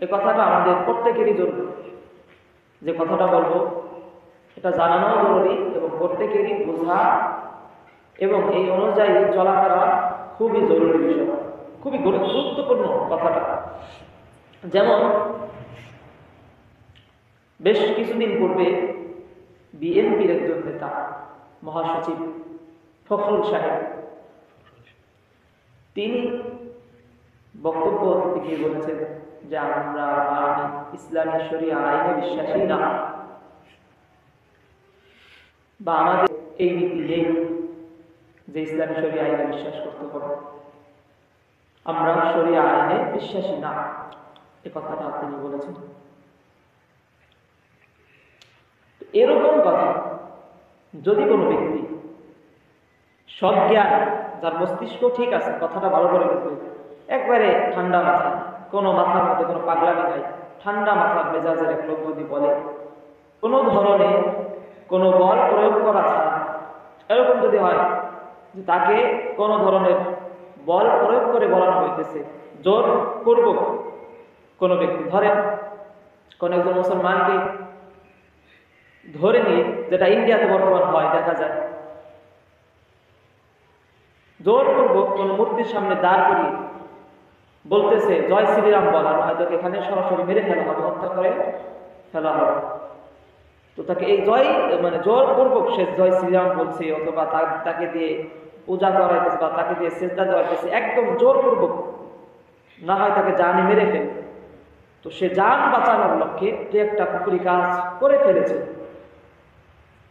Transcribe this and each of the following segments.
এই কথাটা আমাদের প্রত্যেকেরই জরুরি। যে কথাটা বলবো এটা জানানো জরুরি এবং প্রত্যেকেরই বোঝা এবং এই অনুযায়ী চলাফেরা খুবই জরুরি বিষয়, খুবই গুরুত্বপূর্ণ কথাটা। যেমন বেশ কিছুদিন পূর্বে বিএনপির একজন নেতা মহাসচিব ফখরুল সাহেব তিনি বক্তব্য দিতে বলেছেন যে আমরা ইসলামী শরিয়া আইনে বিশ্বাসী না, বা আমাদের এই নীতি নেই যে ইসলামী শরিয়া আইনে বিশ্বাস করতে হবে, আমরা শরিয়া আইনে বিশ্বাসী না, এ কথাটা তিনি বলেছেন। এরকম কথা যদি কোনো ব্যক্তি সজ্ঞান, যার মস্তিষ্ক ঠিক আছে, কথাটা ভালো করে বুঝবে, একবারে ঠান্ডা মাথা, কোনো মাথার মধ্যে কোনো পাগলামি নাই, ঠান্ডা মাথার মেজাজের এক লোক যদি বলে কোনো ধরনের কোনো বল প্রয়োগ করা ছাড়া, এরকম যদি হয় যে তাকে কোনো ধরনের বল প্রয়োগ করে বলানো হইতেছে, জোর পূর্বক কোনো ব্যক্তি ধরেন কোন একজন মুসলমানকে ধরে নিয়ে, যেটা ইন্ডিয়াতে বর্তমান হয় দেখা যায়, জোরপূর্বক কোন মূর্তির সামনে দাঁড় করিয়ে বলতেছে জয় শ্রীরাম বল, আর হয়তো এখানে সরাসরি মেরে ফেলা হবে, হত্যা করে ফেলা হবে। তো তাকে এই জোরপূর্বক সে জয় শ্রীরাম বলছে, অথবা তাকে দিয়ে পূজা করাইতেছে বা তাকে দিয়ে সেজদা দেওয়াইতেছে, একদম জোরপূর্বক, না হয় তাকে জানে মেরে ফেলে। তো সে জান বাঁচানোর লক্ষ্যে যে একটা কুফরি কাজ করে ফেলেছে,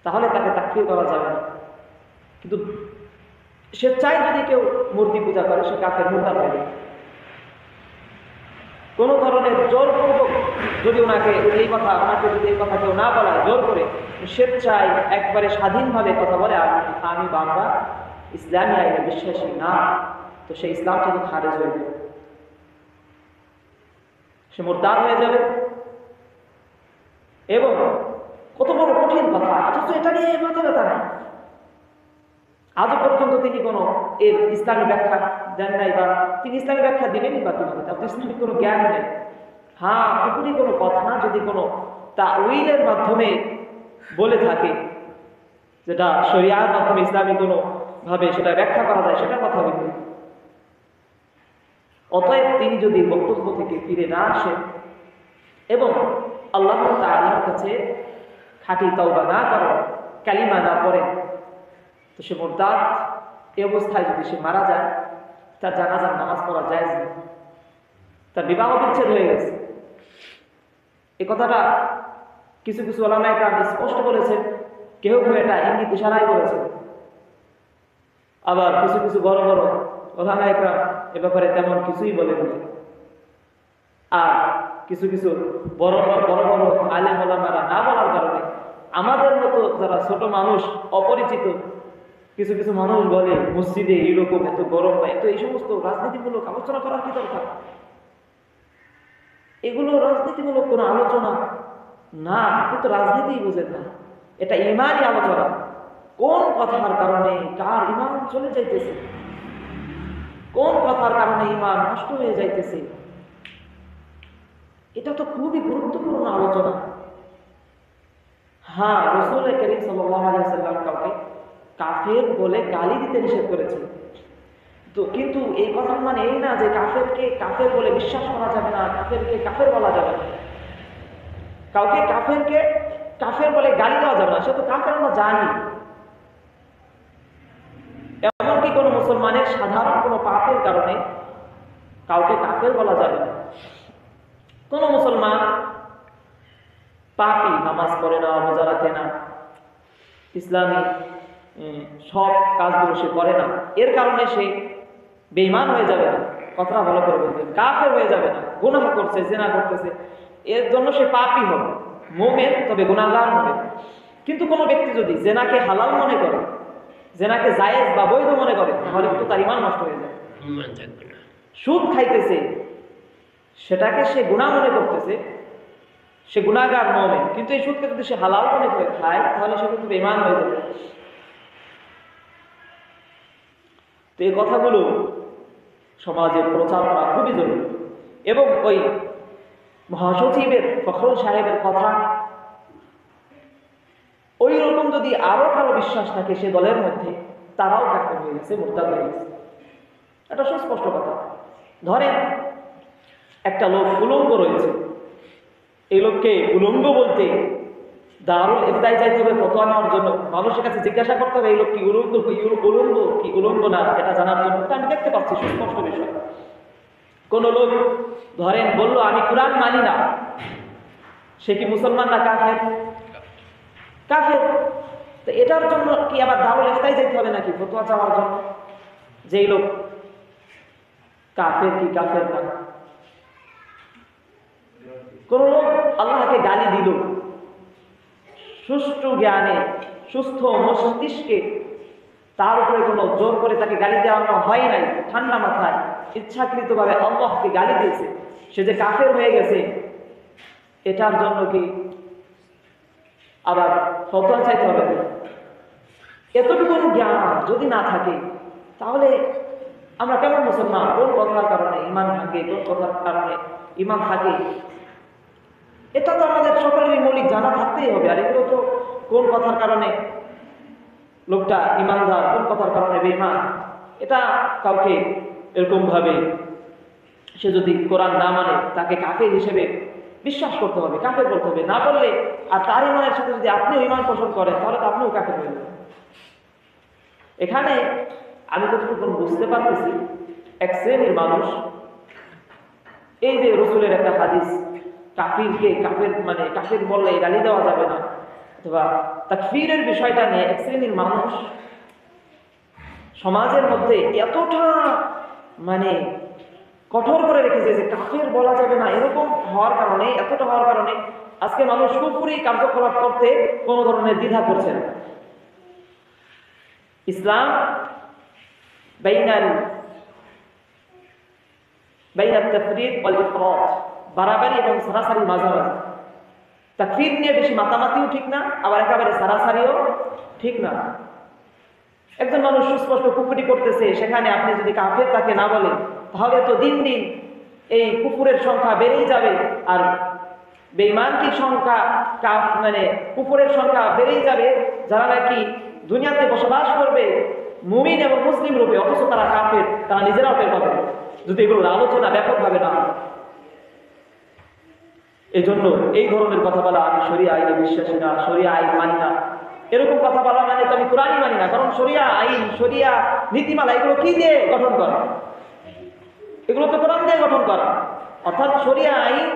তাহলে তাকে তাকফীর করা যাবে না। কিন্তু সে চাই যদি কেউ মূর্তি পূজা করে, সে কাফের মুরতাদ হবে। কোন ধরনের জোরপূর্বক যদি ওনাকে যদি এই কথা কেউ না বলায় জোর করে, সে চাই একবারে স্বাধীনভাবে কথা বলে আমি বাংলা ইসলামী আইনে বিশ্বাসী না, তো সে ইসলাম থেকে খারেজ হয়ে যাবে, সে মুরতাদ হয়ে যাবে। এবং কত বড় কঠিন কথা, অথচ এটা নিয়ে মাথা ব্যথা নাই। আজও পর্যন্ত তিনি কোনো এর ইসলামী ব্যাখ্যা দেন নাই, বা তিনি ইসলামী ব্যাখ্যা দিবেনই বা কিভাবে, তার ইসলামিক কোনো জ্ঞান নেই। হ্যাঁ, পুকুরি কোনো কথা যদি কোনো তাউইলের মাধ্যমে বলে থাকে, যেটা শরিয়ার মাধ্যমে ইসলামী কোনো ভাবে সেটা ব্যাখ্যা করা যায়, সেটা কথা বলবেন। অতএব তিনি যদি বক্তব্য থেকে ফিরে না আসেন এবং আল্লাহ তাআলার কাছে খাঁটি তওবা না করেন, কালিমা না পড়েন, তো সে মুরতাদ। এই অবস্থায় যদি সে মারা যায়, তার জানাজার নামাজ পড়া জায়েজ নেই, তার বিবাহ বিচ্ছেদ হয়ে গেছে। এই কথাটা কিছু কিছু উলামায়ে কেরাম স্পষ্ট বলেছেন, কেউ কেউ এটা ইঙ্গিত ইশারায় বলেছেন, আবার কিছু কিছু বড় বড় উলামায়ে কেরাম এ ব্যাপারে তেমন কিছুই বলেননি। আর কিছু কিছু বড় বড় আলেম ওলামারা না বলার কারণে আমাদের মতো যারা ছোট মানুষ, অপরিচিত কিছু কিছু মানুষ বলে মসজিদে এইরকম এত গরম বা এত, এই সমস্ত রাজনীতিমূলক আলোচনা করার কি দরকার? এগুলো রাজনীতিমূলক কোনো আলোচনা না, কিন্তু রাজনীতি বুঝেন না, এটা ইমানই আলোচনা। কোন কথার কারণে কার ইমান চলে যাইতেছে, কোন কথার কারণে ইমান নষ্ট হয়ে যাইতেছে, এটা তো খুবই গুরুত্বপূর্ণ আলোচনা। হ্যাঁ, রাসূল করিম সাল্লাল্লাহু আলাইহি ওয়াসাল্লাম কাউকে কাফের বলে গালি দিতে নিষেধ করেছেন। তো কিন্তু এই কথার মানে এই না যে কাফেরকে কাফের বলে বিশ্বাস করা যাবে না, কাফেরকে কাফের বলা যাবে না, কাউকে কাফের বলে গালি দেওয়া যাবে না, সে তো কাফের আমরা জানি। এমনকি কোনো মুসলমানের সাধারণ কোনো পাপের কারণে কাউকে কাফের বলা যাবে না। কোন মুসলমান পাপী, নামাজ পড়ে না, রোজা রাখে না, ইসলামী সব কাজগুলো সে করে না, এর কারণে সে বেঈমান হয়ে যাবে না, কথাটা ভালো করে বলবেন, কাফের হয়ে যাবে না। গুনাহ করছে, জিনা করতেছে, এর জন্য সে পাপী হবে, মুমিন তবে গুনাহগার হবে। কিন্তু কোনো ব্যক্তি যদি জিনাকে হালাল মনে করে, জিনাকে জায়েজ বা বৈধ মনে করে, তাহলে কিন্তু তার ঈমান নষ্ট হয়ে যায়। সুদ খাইতেছে, সেটাকে সে গুনাহ মনে করতেছে, সে গুনাহগার মুমিন, কিন্তু এই সুদকে যদি সে হালাল মনে করে খায়, তাহলে সে কিন্তু বেঈমান হয়ে যাবে। তো এই কথাগুলো সমাজে প্রচার করা খুবই জরুরি। এবং ওই মহাসচিবের ফখরুল সাহেবের কথা, ওই রকম যদি আরো কারো বিশ্বাস থাকে সে দলের মধ্যে, তারাও কাফের হয়ে গেছে, মুরতাদ হয়ে গেছে। এটা সুস্পষ্ট কথা। ধরেন একটা লোক উলঙ্গ রয়েছে, এই লোককে উলঙ্গ বলতে দারুল ইফতায় যাইতে হবে ফতোয়া নেওয়ার জন্য, মানুষের কাছে জিজ্ঞাসা করতে হবে এই লোক কি উলঙ্গ কি উলঙ্গ না, এটা জানার জন্য। আমি দেখতে পাচ্ছি সুস্পষ্ট বিষয়। কোন লোক ধরেন বললো আমি কোরআন মানি না, সে কি মুসলমান না কাফের? কাফের। তো এটার জন্য কি আবার দারুল ইফতায় যেতে হবে নাকি ফতোয়া চাওয়ার জন্য যেই লোক কাফের কি কাফের না? কোন লোক আল্লাহকে গালি দিল, সুষ্ঠু জ্ঞানে সুস্থ মস্তিষ্কে, তার উপরে কোনো জোর করে তাকে গালি দেওয়ানো হয় নাই, ঠান্ডা মাথায় ইচ্ছাকৃতভাবে আল্লাহকে গালি দিয়েছে, সে যে কাফের হয়ে গেছে, এটার জন্য কি আবার ফতোয়া চাইতে হবে? এতটুকু জ্ঞান যদি না থাকে তাহলে আমরা কেমন মুসলমান? কোন কথার কারণে ইমান থাকে, কোন কথার কারণে ইমান থাকে, এটা তো আমাদের সকলেরই মৌলিক জানা থাকতেই হবে। আর এগুলো তো কোন কথার কারণে লোকটা ইমানদার, কোন কথার কারণে বেঈমান, এটা কাউকে এরকম ভাবে সে যদি কোরআন না মানে তাকে কাফের হিসেবে বিশ্বাস করতে হবে, কাফের বলতে হবে। না বললে আর তার ইমানের সাথে যদি আপনিও ইমান পোষণ করেন তাহলে তো আপনিও কাফের হয়ে যাবেন। এখানে আমি যতটুকু বুঝতে পারতেছি, এক শ্রেণীর মানুষ এই যে রসুলের একটা হাদিস, কাফিরকে কাফের মানে কাফের বললে গালি দেওয়া যাবে না, অথবা তাকফীরের বিষয়টা নিয়ে এক শ্রেণীর মানুষ সমাজের মধ্যে এতটা মানে কঠোর করে রেখেছে যে কাফের বলা যাবে না, এরকম হওয়ার কারণে, এতটা হওয়ার কারণে আজকে মানুষ কুফরি কার্যকলাপ করতে কোনো ধরনের দ্বিধা করছে না। ইসলাম বাইনাত তাফরীদ ওয়াল ইফরাত, বাড়াবাড়ি এবং সারাসারি মাঝামাঝি। তাকফীর নিয়ে বেশি মাতামাতিও ঠিক না, আবার একেবারে সারাসারিও ঠিক না। একজন মানুষ সুস্পষ্ট কুফরি করতেছে, সেখানে আপনি যদি কাফের তাকে না বলেন তাহলে তো দিন দিন এই কুফরের সংখ্যা বেড়েই যাবে, আর বেঈমানদের সংখ্যা মানে কুফরের সংখ্যা বেড়েই যাবে, যারা নাকি দুনিয়াতে বসবাস করবে মুমিন এবং মুসলিম রূপে, অথচ তারা কাফের, তারা নিজেরাও টের পাবে যদি এগুলোর আলোচনা ব্যাপকভাবে না হয়। এই জন্য এই ধরনের কথা বলা, আমি শরিয়া আইনে বিশ্বাসী না, শরিয়া আইন মানি না, এরকম কথা বলা মানে তো আমি কোরআনই মানি না। কারণ শরিয়া আইন, শরিয়া নীতিমালা এগুলো কি দিয়ে গঠন করা? এগুলো তো কোরআন দিয়ে গঠন করা। অর্থাৎ শরিয়া আইন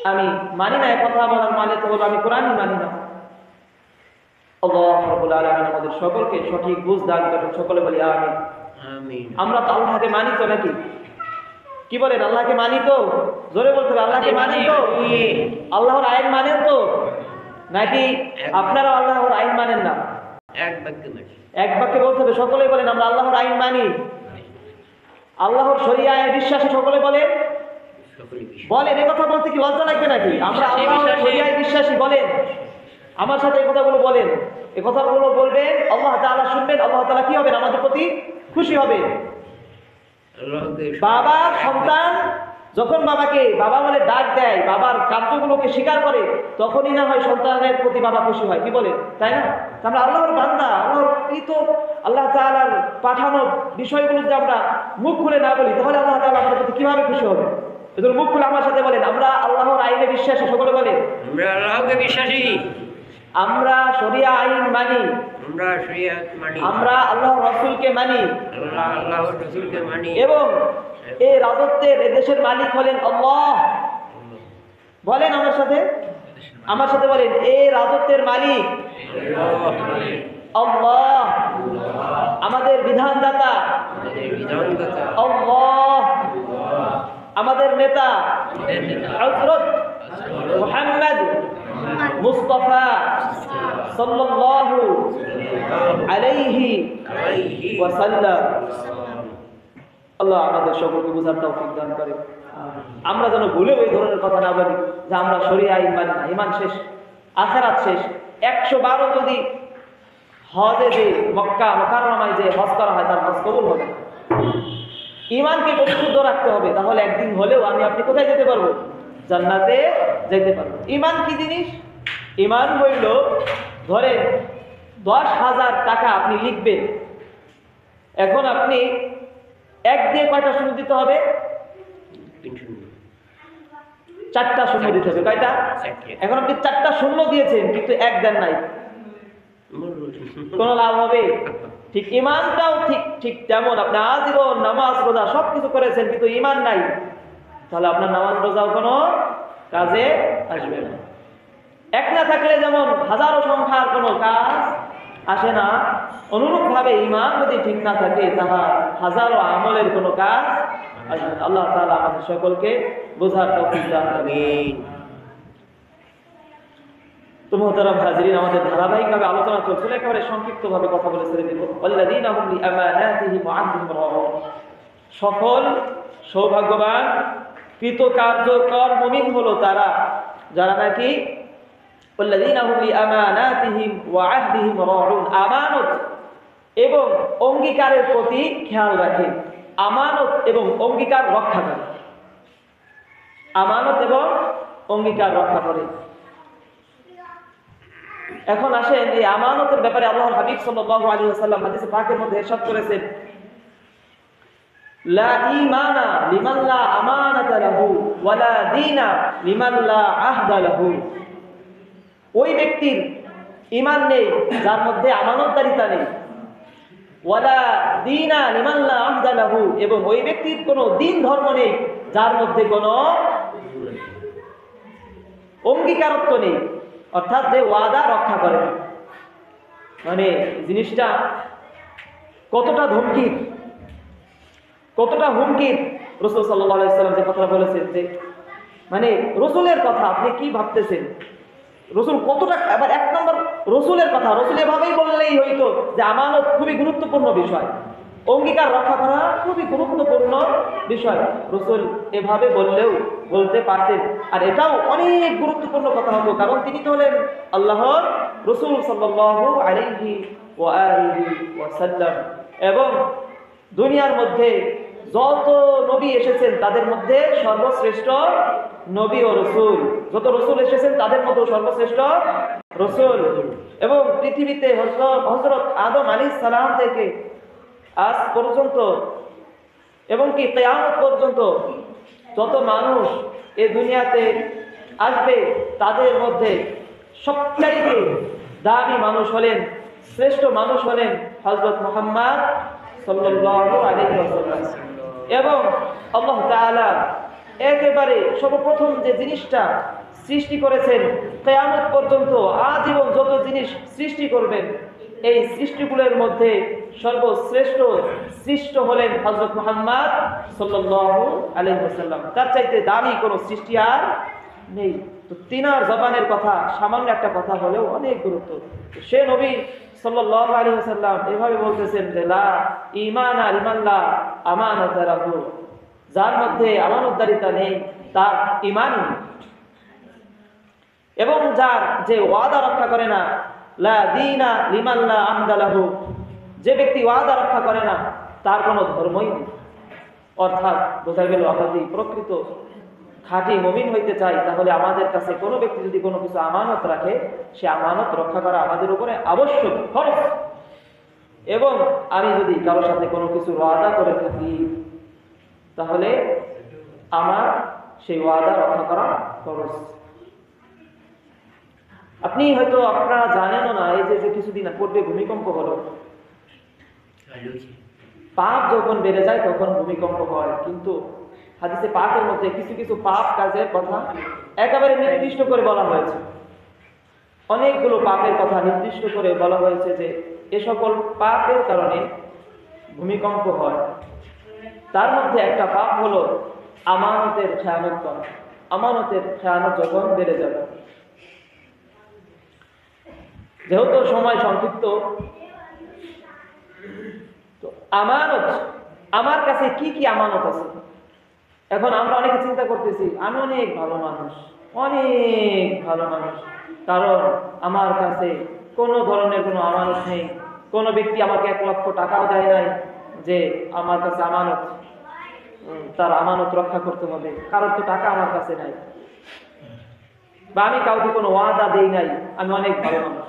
আমি মানি না, কথা বলার মানে তো হলো আমি কোরআনই মানি না। আল্লাহ রাব্বুল আলামিন আমাদের সকলকে সঠিক বুঝ দান করুন, সকলে বলি আমিন। আমিন। আমরা তো আল্লাহকে মানি তো নাকি? কি বলেন, আল্লাহকে মানি তো? জোরে বলতে হবে, আল্লাহকে মানি তো? আল্লাহর আইন মানেন তো নাকি আপনারা আল্লাহর আইন মানেন না? এক বাক্যে বলতে হবে, সকলে বলেন আমরা আল্লাহর আইন মানি। আল্লাহর শরিয়া আইনে বিশ্বাসী সকলে বলেন। বলেন, এই কথা বলতে কি লজ্জা লাগবে নাকি? আমরা আল্লাহর শরিয়ায় বিশ্বাসী বলেন, আমার সাথে এই কথাগুলো বলেন। এই কথাগুলো বলবেন, আল্লাহ তাআলা শুনবেন, আল্লাহ তাআলা কি হবেন? আমাদের প্রতি খুশি হবে। বাবা সন্তান যখন বাবাকে বাবা বলে ডাক দেয়, বাবার কার্যগুলোকে স্বীকার করে, তখনই না হয় সন্তানের প্রতি বাবা খুশি হয়। কি বলেন, তাই না? আমরা আল্লাহর বান্দা, আল্লাহর কৃত, আল্লাহ তাআলার পাঠানো বিষয়গুলো যদি আমরা মুখ খুলে না বলি তাহলে আল্লাহ তাআলা আমাদের প্রতি কিভাবে খুশি হবে? এজন্য মুখ খুলে আমার সাথে বলেন, আমরা আল্লাহর আইনে বিশ্বাসী। সকলে বলেন, আমরা আল্লাহকে বিশ্বাসী, আমরা শরিয়া আইন মানি, আমরা শরিয়াত মানি, আমরা আল্লাহর রাসূলকে মানি, আমরা আল্লাহর রাসূলকে মানি, এবং এই রাজত্বের এই দেশের মালিক হলেন আল্লাহ। বলেন আমার সাথে বলেন, এই রাজত্বের মালিক আল্লাহ, আমাদের বিধানদাতা আল্লাহ, আমাদের নেতা হযরত মুহাম্মদ মুস্তাফা সাল্লাল্লাহু আলাইহি ওয়াসাল্লাম। আল্লাহ আমাদের সকলকে বুঝার তৌফিক দান করে। আমরা যেন ভুলেও এই ধরনের কথা না বলি যে আমরা শরিয়া আইন মানি না। ঈমান শেষ, আখিরাত শেষ। 112 যদি হজে যে মক্কা মুকাররমায় যে হজ করা হয় তার হজ কবুল হবে। ঈমানকে পরিশুদ্ধ রাখতে হবে, তাহলে একদিন হলেও আমি আপনি কোথায় যেতে পারবো? জান্নাতে যেতে পারবেন। ঈমান কি জিনিস? ঈমান হইল, ধরেন 10,000 টাকা আপনি লিখবেন, এখন আপনি 1 দিয়ে কয়টা শূন্য দিতে হবে? 4টা শূন্য দিতে হবে। কয়টা? এখন আপনি 4টা শূন্য দিয়েছেন কিন্তু 1 দেন নাই, কোনো লাভ হবে? ঠিক ঈমানটাও ঠিক তেমন, আপনি আজীবন নামাজ রোজা সবকিছু করেছেন কিন্তু ঈমান নাই, তাহলে আপনার নামাজ রোজাও কোনো কাজে আসবে না। এক না থাকলে যেমন হাজারো সংখ্যার কোনো কাজ আসে না, অনুরূপভাবে ঈমান যদি ঠিক না থাকে তাহার হাজারো আমলের কোনো কাজ আসবে না। আল্লাহ তাআলা আমাদের সকলকে বোঝার তৌফিক দান করুন। তো মুহতারাম হাজিরিন, আমাদের ধারাবাহিকভাবে আলোচনা চলছিল, একেবারে সংক্ষিপ্তভাবে কথা বলে ছেড়ে দেব। ওয়াল্লাযীনা হুম লিআমানাতিহিম ওয়া আহদিহিম রাউন। সফল, সৌভাগ্যবান, কৃতকার্যকর মুমিন হলো তারা যারা নাকি ওয়াল্লাযীনা হুম লিআমানাতিহিম ওয়া আহদিহিম রাউন, আমানত এবং অঙ্গীকারের প্রতি খেয়াল রাখে, আমানত এবং অঙ্গীকার রক্ষা করে, আমানত এবং অঙ্গীকার রক্ষা করে। এখন আসেন এই আমানতের ব্যাপারে আল্লাহর হাবিব সাল্লাল্লাহু আলাইহি ওয়াসাল্লাম হাদিসে পাকের মধ্যে ইরশাদ করেছেন, লা ঈমানা লিমান লা আমানাতা লাহু ওয়া লা দীনা লিমান লা আহদা লাহু। ওই ব্যক্তির ঈমান নেই যার মধ্যে আমানতদারিতা নেই, ওয়া লা দীনা লিমান লা আহদা লাহু, এবং ওই ব্যক্তির কোনো দ্বীন ধর্ম নেই যার মধ্যে কোনো অঙ্গীকারত্ব নেই, অর্থাৎ যে ওয়াদা রক্ষা করে না। মানে জিনিসটা কতটা ধমকির, কতটা হুমকির। রাসূল সাল্লাল্লাহু আলাইহি ওয়াসাল্লাম যে কথা বলেছেন, যে মানে রাসূলের কথা আপনি কি ভাবতেছেন, রাসূল কতটা, আবার 1 নম্বর রাসূলের কথা, রাসূল এভাবেই বললেই হইতো যে আমানত খুবই গুরুত্বপূর্ণ বিষয়, অঙ্গীকার রক্ষা করা খুবই গুরুত্বপূর্ণ বিষয়, রাসূল এভাবে বললেও বলতে পারতেন, আর এটাও অনেক গুরুত্বপূর্ণ কথা হতো, কারণ তিনি তো হলেন আল্লাহর রাসূল সাল্লাল্লাহু আলাইহি ওয়া আলিহি ওয়াসাল্লাম। এবং দুনিয়ার মধ্যে যত নবী এসেছেন তাদের মধ্যে সর্বশ্রেষ্ঠ নবী ও রাসূল, যত রাসূল এসেছেন তাদের মধ্যে সর্বশ্রেষ্ঠ রাসূল। এবং পৃথিবীতে হযরত আদম আলাইহিস সালাম থেকে আজ পর্যন্ত এবং কি কিয়ামত পর্যন্ত যত মানুষ এই দুনিয়াতে আসবে তাদের মধ্যে সবচাইতে দামি মানুষ হলেন, শ্রেষ্ঠ মানুষ হলেন হযরত মুহাম্মদ সাল্লাল্লাহু আলাইহি ওয়াসাল্লাম। এবং আল্লাহ তাআলা একেবারে সর্বপ্রথম যে জিনিসটা সৃষ্টি করেছেন, কিয়ামত পর্যন্ত আজীবন যত জিনিস সৃষ্টি করবেন, এই সৃষ্টিগুলোর মধ্যে সর্বশ্রেষ্ঠ সৃষ্ট হলেন হযরত মুহাম্মদ সাল্লাল্লাহু আলাইহি ওয়াসাল্লাম। তার চাইতে দামি কোনো সৃষ্টি আর নেই। তো তিনার জবানের কথা সামান্য একটা কথা হলেও অনেক গুরুত্ব। সে নবী সাল্লাল্লাহু আলাইহি ওয়াসাল্লাম এভাবে বলতেছেন যে লা ঈমানা লিমান লা আমানাতা লাহু, যার মধ্যে আমানতদারিতা নেই তার ঈমান নেই। এবং যার যে ওয়াদা রক্ষা করে না, লা দীনা লিমান লা আহদা লাহু, যে ব্যক্তি ওয়াদা রক্ষা করে না তার কোনো ধর্মই নেই। অর্থাৎ বোঝা গেল, আমরা যদি প্রকৃত খাঁটি মুমিন হইতে চাই তাহলে আমাদের কাছে কোনো ব্যক্তি যদি কোনো কিছু আমানত রাখে, সে আমানত রক্ষা করা আমাদের উপরে আবশ্যক, ফরজ। এবং আমি যদি কারোর সাথে কোনো কিছু ওয়াদা করে থাকি তাহলে আমার সেই ওয়াদা রক্ষা করা ফরজ। আপনি হয়তো আপনারা জানেনও না, এই যে কিছুদিন পূর্বে ভূমিকম্প হলো, পাপ যখন বেড়ে যায় তখন ভূমিকম্প হয়, কিন্তু হাদিসে পাকের মধ্যে কিছু কিছু পাপ কাজের কথা একেবারে নির্দিষ্ট করে বলা হয়েছে। অনেকগুলো পাপের কথা নির্দিষ্ট করে বলা হয়েছে যে এ সকল পাপের কারণে ভূমিকম্প হয়। তার মধ্যে একটা পাপ হলো আমানতের খেয়ানত করা। আমানতের খেয়ানত যখন বেড়ে যাবে, যেহেতু সময় সংক্ষিপ্ত, তো আমানত, আমার কাছে কি কি আমানত আছে। এখন আমরা অনেকে চিন্তা করতেছি আমি অনেক ভালো মানুষ, অনেক ভালো মানুষ, কারণ আমার কাছে কোনো ধরনের কোনো আমানত নেই, কোনো ব্যক্তি আমাকে 1 লক্ষ টাকাও দেয় নাই যে আমার কাছে আমানত, তার আমানত রক্ষা করতে হবে, কারোর তো টাকা আমার কাছে নাই। বা আমি কাউকে কোনো ওয়াদা দেই নাই, আমি অনেক ভালো মানুষ।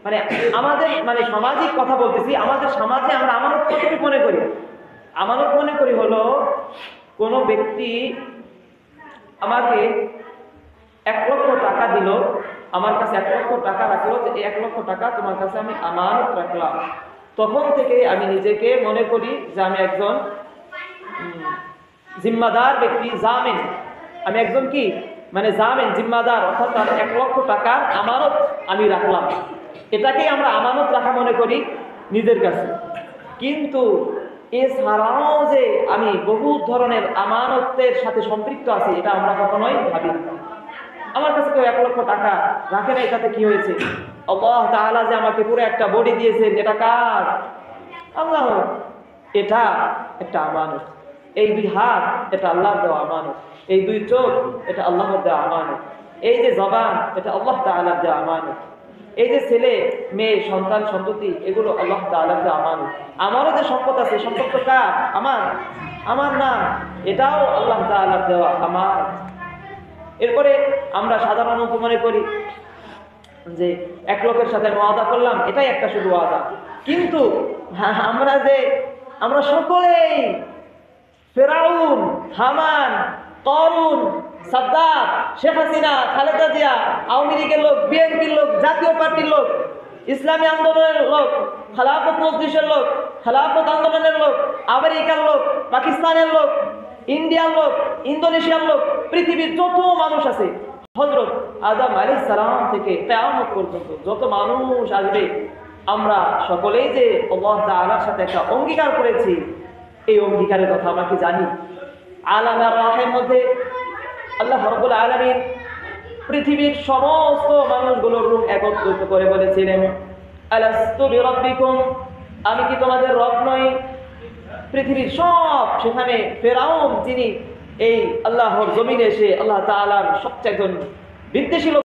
মানে আমাদের মানে সামাজিক কথা বলতেছি, আমাদের সমাজে আমরা আমানত কতটুকু মনে করি? আমানত মনে করি হলো কোনো ব্যক্তি আমাকে 1 লক্ষ টাকা দিল, আমার কাছে 1 লক্ষ টাকা রাখলো, যে এই 1 লক্ষ টাকা তোমার কাছে আমি আমানত রাখলাম। তখন থেকে আমি নিজেকে মনে করি যে আমি একজন জিম্মাদার ব্যক্তি, জামিন। আমি একজন কি মানে জামিন, জিম্মাদার, অর্থাৎ তার 1 লক্ষ টাকার আমানত আমি রাখলাম। এটাকেই আমরা আমানত রাখা মনে করি নিজের কাছে। কিন্তু এছাড়াও যে আমি বহু ধরনের আমানতের সাথে সম্পৃক্ত আছি, এটা আমরা কখনোই ভাবি না। আমার কাছে কেউ 1 লক্ষ টাকা রাখে না, এটাতে কি হয়েছে? আল্লাহ তাআলা যে আমাকে পুরো একটা বডি দিয়েছেন, এটা কার? আল্লাহ। এটা একটা আমানত। এই 2 হাত, এটা আল্লাহর দেওয়া আমানত। এই 2 চোখ, এটা আল্লাহর দেওয়া আমানত। এই যে জবান, এটা আল্লাহ তাআলার দেওয়া আমানত। এই যে ছেলে মেয়ে সন্তান সন্ততি, এগুলো আল্লাহ তাআলার দেওয়া আমানত। আমারও যে সম্পদ আছে, সম্পদ তো কার? আমার না, এটাও আল্লাহ তাআলার দেওয়া আমানত। এরপরে আমরা সাধারণত মনে করি যে 1 লোকের সাথে আমি ওয়াদা করলাম, এটাই একটা শুধু ওয়াদা। কিন্তু আমরা সকলেই ফেরাউন, হামান, কারুন, সাদ্দাত, শেখ হাসিনা, খালেদা জিয়া, আওয়ামী লীগের লোক, বিএনপির লোক, জাতীয় পার্টির লোক, ইসলামী আন্দোলনের লোক, খেলাফত মজলিসের লোক, খেলাফত আন্দোলনের লোক, আমেরিকার লোক, পাকিস্তানের লোক, ইন্ডিয়ার লোক, ইন্দোনেশিয়ার লোক, পৃথিবীর যত মানুষ আছে, হযরত আদম আলাইহিস সালাম থেকে কিয়ামত পর্যন্ত যত মানুষ আসবে, আমরা সকলেই যে আল্লাহ তাআলার সাথে একটা অঙ্গীকার করেছি, এই অঙ্গীকারের কথা আমরা কি জানি? আলামে রাহের মধ্যে আল্লাহ রাব্বুল আলামিন পৃথিবীর সমস্ত মানুষগুলোর রূহ একত্রিত করে বলেছিলেন, আলাস্তু বিরাব্বিকুম, আমি কি তোমাদের রব নই? পৃথিবীর সব, সেখানে ফেরাউন যিনি এই আল্লাহর জমিনে এসে আল্লাহ তাআলার সবচেয়ে একজন বিদ্বেষী লোক